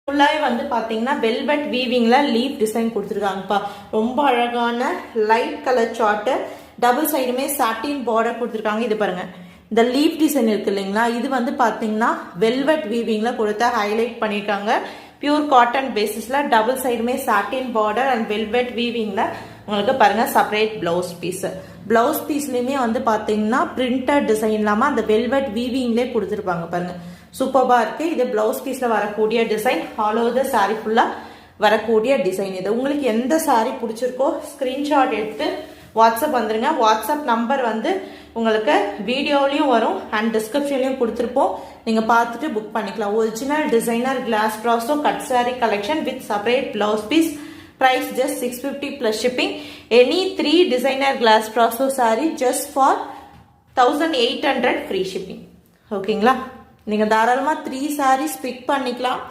ஃபுல்லாவே வந்து பாத்தீங்கன்னா வெல்வெட் வீவிங்ல லீஃப் டிசைன் கொடுத்துருக்காங்கப்பா. ரொம்ப அழகான லைட் கலர் சார்ட், டபுள் சைடுமே சாட்டின் பார்டர் கொடுத்துருக்காங்க. இது பாருங்க, இந்த லீஃப் டிசைன் இருக்கு இல்லைங்களா, இது வந்து பாத்தீங்கன்னா வெல்வெட் வீவிங்ல கொடுத்த ஹைலைட் பண்ணிருக்காங்க. பியூர் காட்டன் பேசிஸ்ல டபுள் சைடுமே சாட்டின் பார்டர் அண்ட் வெல்வெட் வீவிங்ல உங்களுக்கு பாருங்க செப்பரேட் பிளவுஸ் பீஸ். பிளவுஸ் பீஸ்லயுமே வந்து பாத்தீங்கன்னா பிரிண்டட் டிசைன் இல்லாம அந்த வெல்வெட் வீவிங்லேயே கொடுத்துருப்பாங்க பாருங்க. சூப்பர்பா இருக்கு. இது பிளவுஸ் பீஸ்ல வரக்கூடிய design, all over the sorry ஃபுல்லா வரக்கூடிய டிசைன். இது உங்களுக்கு எந்த சாரி பிடிச்சிருக்கோ ஸ்கிரீன்ஷாட் எடுத்து வாட்ஸ்அப் வந்துருங்க. வாட்ஸ்அப் நம்பர் வந்து உங்களுக்கு வீடியோலயும் வரும் அண்ட் டிஸ்கிரிப்ஷன்லயும் கொடுத்துருப்போம். நீங்க பார்த்துட்டு புக் பண்ணிக்கலாம். Original designer glass brasso cut sari collection with separate blouse piece. Price just 650 plus shipping. Any 3 designer glass Praso saree just for 1800 free shipping. ஓகேங்களா? நீங்க தாராளமா 3 sarees பிக் பண்ணிக்கலாம்.